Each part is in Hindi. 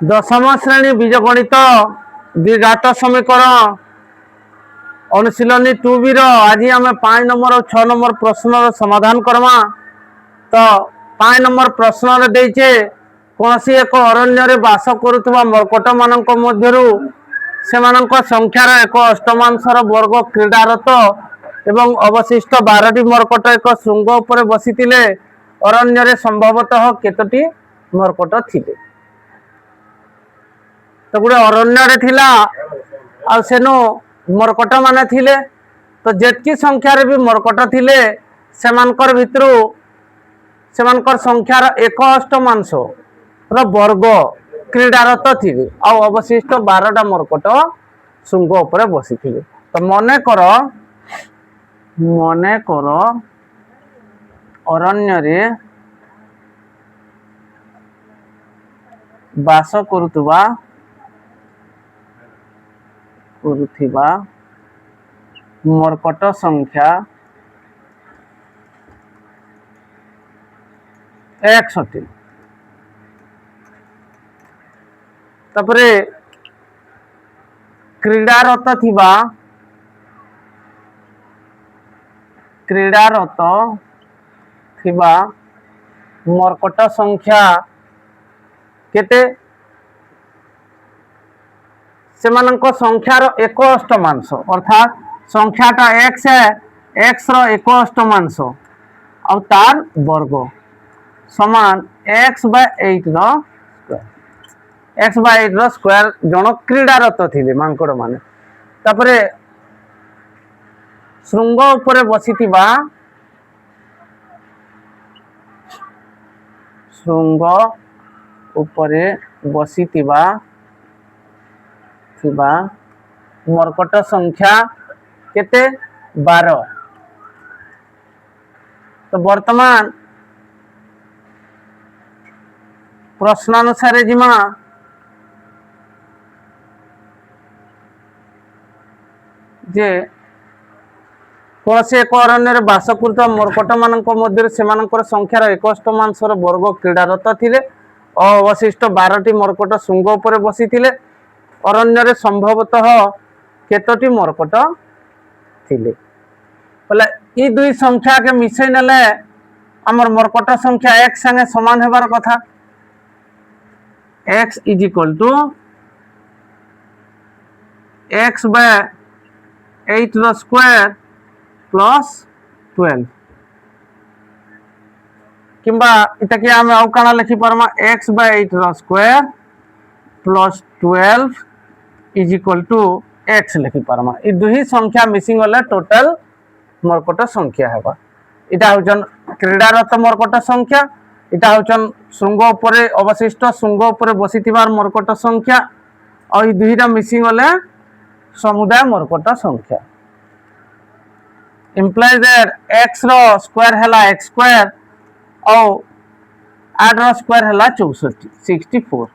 दशम श्रेणी बीजगणित द्विघात समीकरण अनुशीलनी 2B आज आम 5 नंबर और 6 नंबर प्रश्न समाधान करमा। तो 5 नंबर प्रश्न देचे कौन सी एक अरण्य बास करुवा मर्कट मान संख्यार एक अष्टमांशर वर्ग क्रीडारत एवं अवशिष्ट 12टी मर्कट एक श्रृंग उपर बसी अरण्य संभवतः केतोटी मर्कट थिले। तो गोटे अरण्य थिला आ सेनु मर्कट माने थिले। तो जेतकी संख्यार भी मर्कट थिले सेमानकर भितरु सेमानकर संख्यार एक अष्टमांश वर्ग क्रीडारत थिले आ अवशिष्ट 12टा मर्कट श्रृंग उपर बसी थिले। तो मने कर अरण्य रे बास करुवा मर्कट संख्या 61। तापरे क्रीडारत थिबा मर्कट संख्या केते सेमानक संख्यार एक अष्टमांश अर्थात संख्याटा x है x रो एक अष्टमांश और तार वर्ग समान x/8 रो स्क्वायर जन क्रीडारत थिले मांकड़ माने। तापरे श्रृंग उपरे बसिथिबा मर्कट संख्या केते 12। तो वर्तमान प्रश्नानुसार जिमा जे कौन से एक अरण्य बास करुवा मर्कट मान संख्यार एक अष्टमांशर वर्ग क्रीडारत थिले अवशिष्ट 12टी मर्कट श्रृंग उपर बसी अरण्य संभवतः केतोटी मर्कट थिले। बोले ई दुई संख्या के मिसई नेले आमर मर्कट संख्या x संगे समान हेबार कथा। x is equal to x/8 whole square plus 12 किंबा इता कि आम आउ काना लिखि परमा x/8 whole square plus 12 is equal to x लिखि परमा। ई दुही संख्या मिसिंग होले टोटल मर्कट संख्या हेबा। इटा होचन क्रीडारत मर्कट संख्या इटा होचन श्रृंग उपरे अवशिष्ट श्रृंग उपरे बसिथिबार मर्कट संख्या और ई दुहीटा मिसिंग होले समुदाय मर्कट संख्या। implies that x whole square हैला x स्क्वायर और 8 रो स्क्वायर हैला 64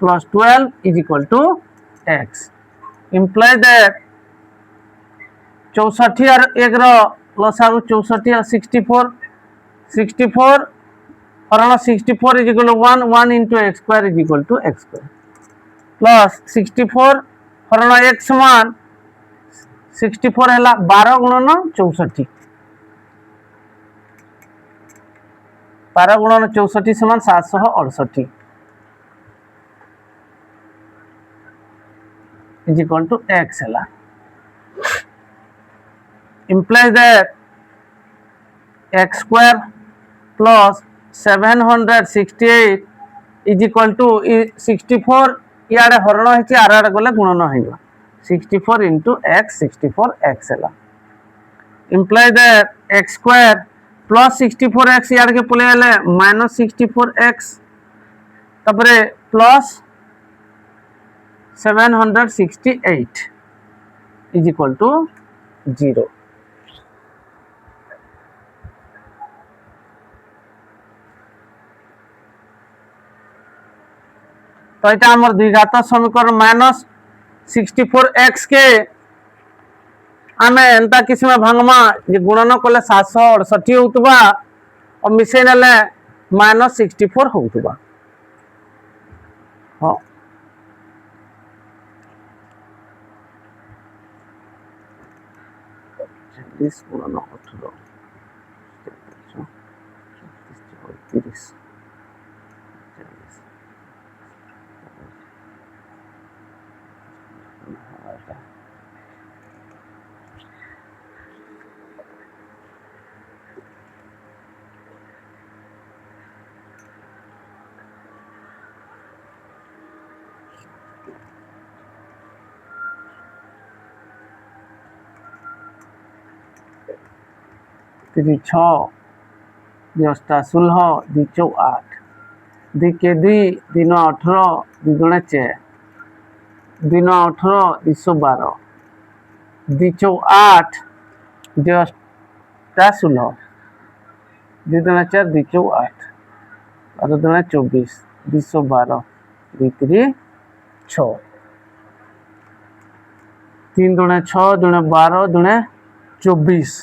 plus 12 is equal to x implies that 64 और 1 रो लसागु 64 और 64 हरण 64 is equal to 1 into x square is equal to x square plus 64 हरण x समान 64 हैला 12 गुणन 64 12 गुणन 64 समान 768 इज इक्वल टू x हैला। implies that x square plus 768 is equal to 64 याडे हरण होइछि आर आर गले गुणन होइबा 64 into x 64x हैला। implies that x square plus 64x यार के पले आले minus 64x तपरे plus 768 is equal to 0। तो इटा हमर द्विघात समीकरण माइनस 64x के आमे एंता किसी में भांगमा जे गुणन कले 768 होतबा और मिसे नेले -64 होतबा हाँ चालीस गुणन 18 30 3 6 10 16 2 4 8 2 के 2 3 18 2 गुणे 4 2 18 212 2 4 8 10 16 2 गुणे 4 2 4 8 और 2 गुणे 24 212 2 3 6 3 दुणे 6 दुणे 12 दुणे 24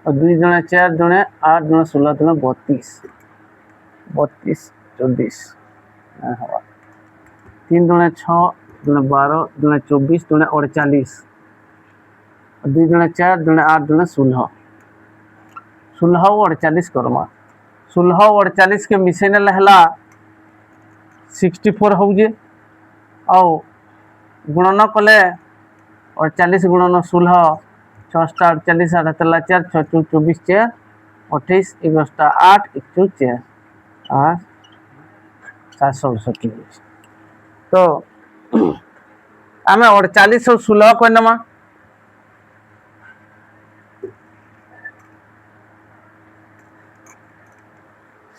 और 2 दुणे 4 दुणे 8 दुणे 16 दुणे 32 32 24 हवा 3 दुणे 6 दुणे 12 दुणे 24 दुणे 48 और 2 दुणे 4 दुणे 8 दुणे 16 16 और 48 करमा 16 और 48 के मिसेने लहला 64 हो जे और गुणन कले 48 गुणन 16 6 48 8 तेला 4 6 24 4 28 11 8 21 4 8 768 तो आम 48 और 16 को नमा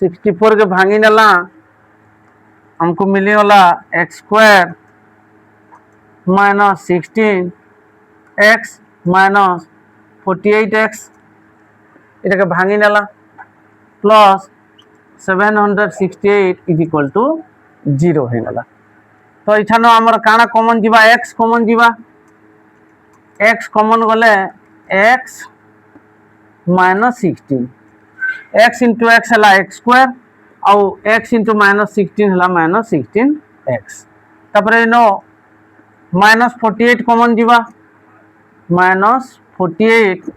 64 के भांगी नला हमको मिली वाला x square minus 16 x minus 48 x इटा भांगी नेला प्लस 768 इज इक्वल टू 0 हो गला तो इठानो आमर काना कॉमन जीवा एक्स कॉमन जीवा एक्स कॉमन गले x minus 16 x into x है एक्स स्क्वायर आउ एक्स इंटू माइनस 16 है माइनस 16 एक्स तापर नो माइनस 48 कॉमन जीवा minus 48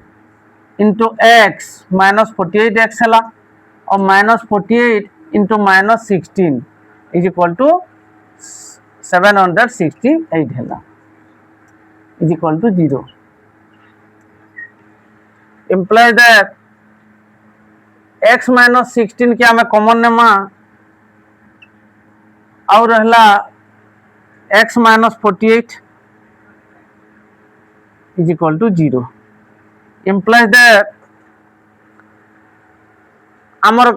into x minus 48 x है और minus 48 into minus 16 is equal to 768 है is equal to 0 imply that x minus 16 क्या मैं कॉमन नेमा और रहला x minus 48 is equal to 0 implies that आमर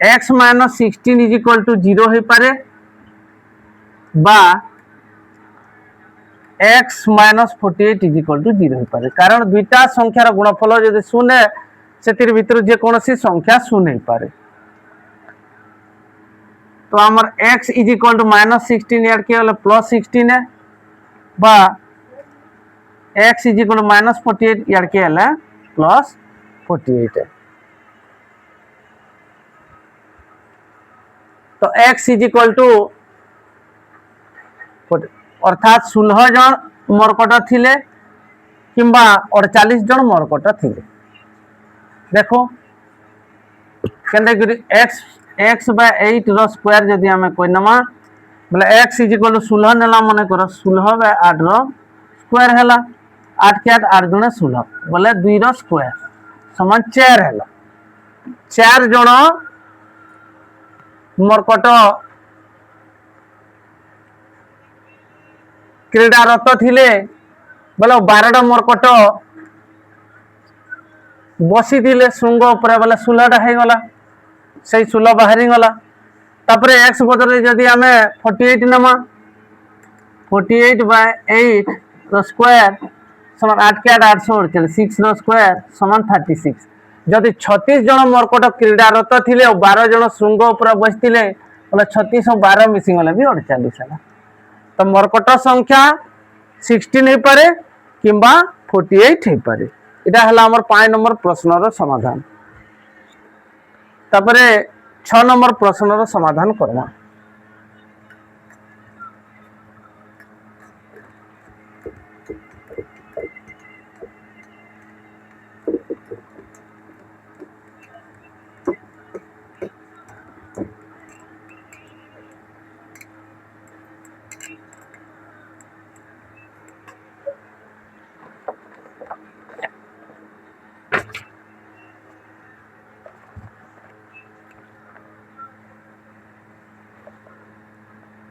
x minus 16 is equal to 0 हो पारे बा x minus 48 is equal to 0 हो पारे कारण दुईटा संख्यार गुणफल जदि शून्य से भितर जेकोसी संख्या शून्य हो पारे तो आमर x is equal to minus 16 यार के प्लस 16 है बा x is equal to minus 48 यार के प्लस 48 है तो x इज इक्वल टू अर्थात 16 जन मरकट थिले किंबा 48 जन मरकट थिले देखो केंदे x x bye 8 whole square जदि हमें कोई नमा बोले x इज इक्वल टू 16 नेला माने करो 16 बाय 8 रो स्क्वायर हैला 8 के 8 8 गुणे 16 बोले 2 रो स्क्वायर समान 4 हैला 4 जन मरकट क्रीडारत थिले बोले 12टा मरकट बसी थिले शुंग ऊपर बोले 16टा हो गला से 16 बाहरी गला तापर एक्स बदले जदि आम 48 नमा 48 बाय 8 रो स्क्वायर समान 8 के 8 848 6 रो स्क्वायर समान 36 जदि 36 जन मरकट क्रीडारत थिले और 12 जन शुंग ऊपर बसते बोले 36 और 12 मिसीगले भी 48 है तो मरकट संख्या 16 हो पारे किंबा 48 हो पारे इटा हला हमर 5 नंबर प्रश्न रो समाधान तापरे 6 नंबर प्रश्न समाधान करमा।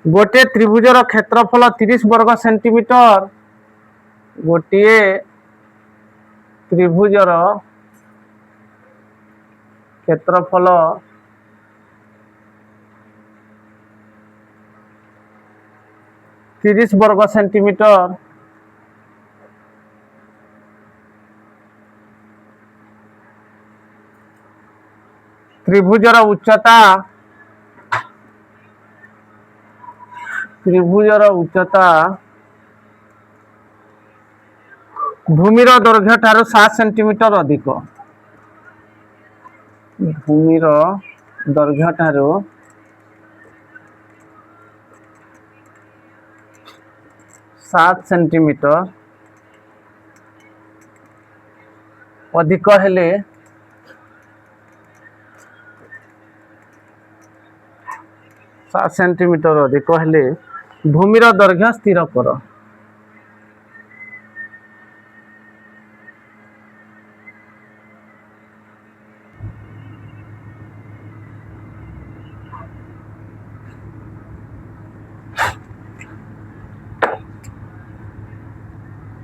गोटे त्रिभुजर क्षेत्रफल 30 वर्ग सेंटीमीटर। गोटे त्रिभुजर क्षेत्रफल 30 वर्ग सेंटीमीटर। त्रिभुजर उच्चता भूमिर दैर्घ्य ठारू 7 सेंटीमीटर अधिक। भूमिर दैर्घ्य ठारू 7 सेंटीमीटर अधिक हेले 7 सेंटीमीटर अधिक हेले भूमिर दैर्घ्य स्थिर कर।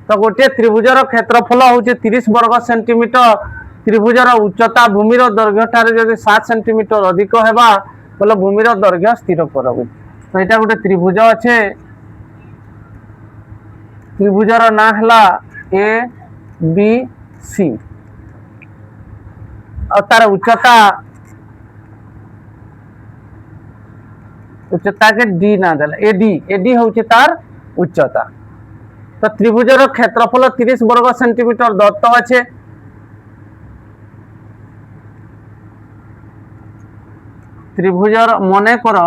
तो गोटे त्रिभुजर क्षेत्रफल होचे 30 वर्ग सेंटीमीटर। त्रिभुजर उच्चता भूमिर दैर्घ्य ठारे जदि 7 सेंटीमीटर अधिक हेबा बोले भूमिर दैर्घ्य स्थिर कर। तो यहाँ गोटे त्रिभुज अच्छे। त्रिभुजर ना है ए बी सी और तार उच्चता के डी ना देला एडी होचे तार उच्चता। तो त्रिभुजर क्षेत्रफल 30 वर्ग सेंटीमीटर दत्त अच्छे। त्रिभुजर मने कर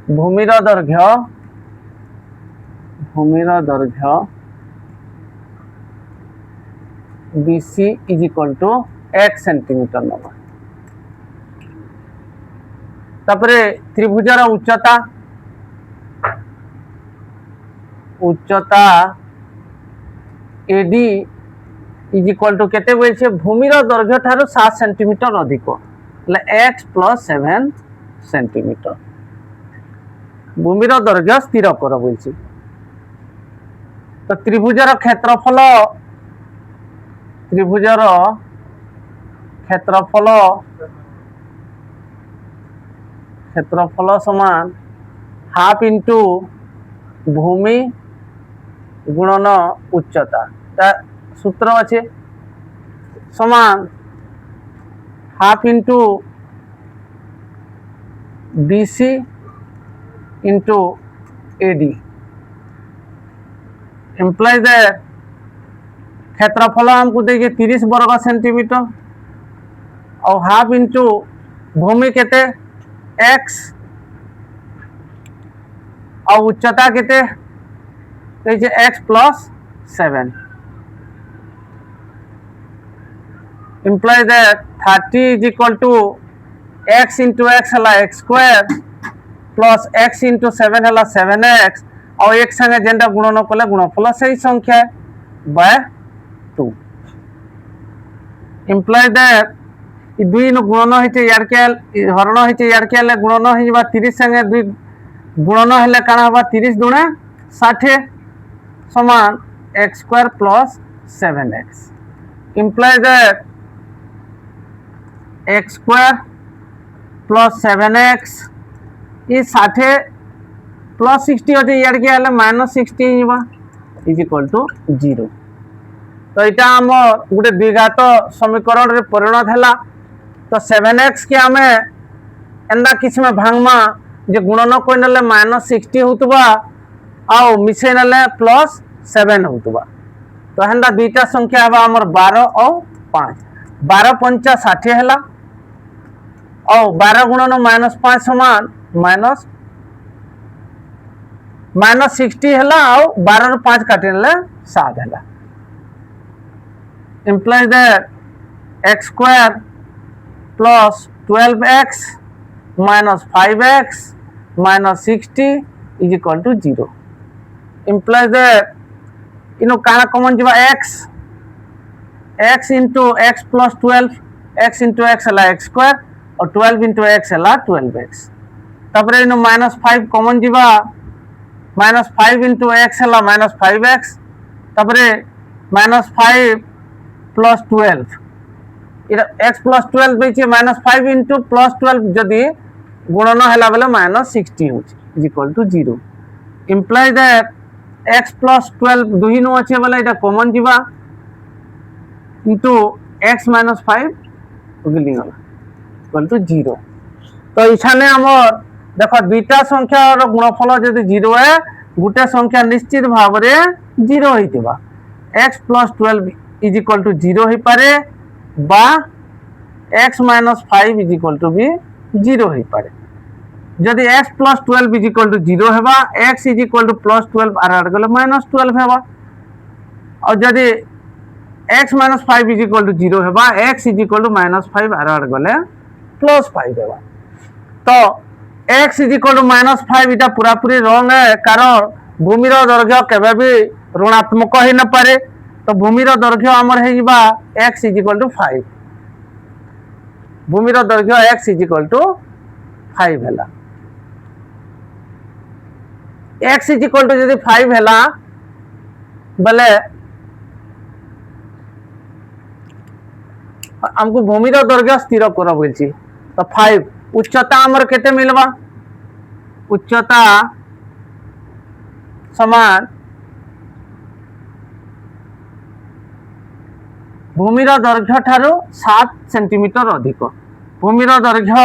भूमिर दैर्घ्य BC is equal to 8 centimetre number. तापरे त्रिभुजर उच्चता AD इज इक्वल टू केते बोलछे भूमिर दैर्घ्य ठारू 7 सेंटीमीटर अधिक x प्लस 7 सेंटीमीटर। भूमिर दैर्घ्य स्थिर कर बोलछे। तो त्रिभुजर क्षेत्रफल समान हाफ इंटू भूमि गुणन उच्चता। सूत्र अच्छे समान half into BC into AD implies that क्षेत्रफल हमको देखिए 30 वर्ग सेंटीमीटर और हाफ इंटू भूमि केते x और उच्चता केते x plus 7 implies that 30 is equal to x into x है x square plus x into 7 है 7x और एक संगे जेंडा गुणन कले गुणफल से ही संख्या बाय 2 इम्प्लाइज दैट दुई गुणन होते यार के हरण होते यार के गुणन हो 30 संगे दुई गुणन हेले काना हबा 30 दुणे 60 समान x square plus 7x implies that x square plus 7x ये 60 प्लस 60 होते यार के हेले माइनस 60 हिबा इज इक्वल टू 0। तो यहाँ आम गोटे द्विघात समीकरण रे परिणत है। तो 7x के आम एंदा किसी में भांगमा जे गुणन कोई नले माइनस 60 होतबा आउ मिसे नले प्लस 7 होतबा तो हेन्दा दुईटा संख्या है आमर 12 और 5 12 पंचा 60 है और 12 गुणन -5 समान -60 है और 12 ରୁ 5 काटे 7 है implies that x square plus 12x minus 5x minus 60 is equal to 0 implies that काना कॉमन जीवा x into x plus 12 x into x है x square और 12 into x है 12x तबरे -5 कॉमन जीवा -5 into x है -5x तबरे -5 plus 12 x plus 12 बेचे -5 into plus 12 जदि गुणन है बेले -60 is equal to 0 implies that x plus 12 दुही नु अच्छे बोले इटा कॉमन जीवा into x minus 5 उगली गला इक्वल टू 0 तो इछाने हमर देखो दुईटा संख्या रो गुणफल जदि 0 है गुटे संख्या निश्चित भाव रे 0 होइतिबा x plus 12 is equal to 0 होई पारे बा x minus 5 is equal to भी 0 होई पारे जदि x plus 12 is equal to 0 हेबा x is equal to plus 12 are गले -12 हेबा और जदि x minus 5 is equal to 0 हेबा x is equal to -5 are गले +5 हेबा तो x is equal to -5 इटा पूरा पूरी रंग है कारण भूमि रो दैर्घ्य केबे भी ऋणात्मक ही न पारे तो भूमि रो दैर्घ्य हमर हे जिबा x is equal to 5 Bhumi row दैर्घ्य x is equal to 5 हैला x is equal to जदि 5 हैला बले हमको भूमि रो दैर्घ्य स्थिर कर बोलची तो 5 उच्चता हमर केते मिलबा उच्चता समान भूमि रो दैर्घ्य ठारो 7 सेंटीमीटर अधिक भूमि रो दैर्घ्य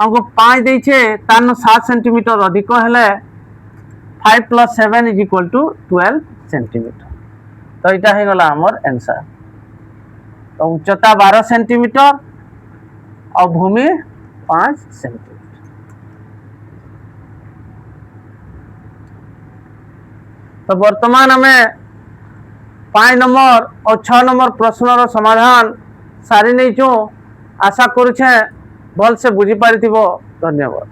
हमको 5 देछे तान 7 सेंटीमीटर अधिक हेले 5 plus 7 is equal to 12 centimetre तो इटा है गला हमर आंसर तो उच्चता 12 सेंटीमीटर और भूमि 5 सेंटीमीटर तो वर्तमान हमें 5 नंबर और 6 नंबर प्रश्न रो समाधान सारी नहीं आशा करूछे भल से बुझी पारिथिबो धन्यवाद।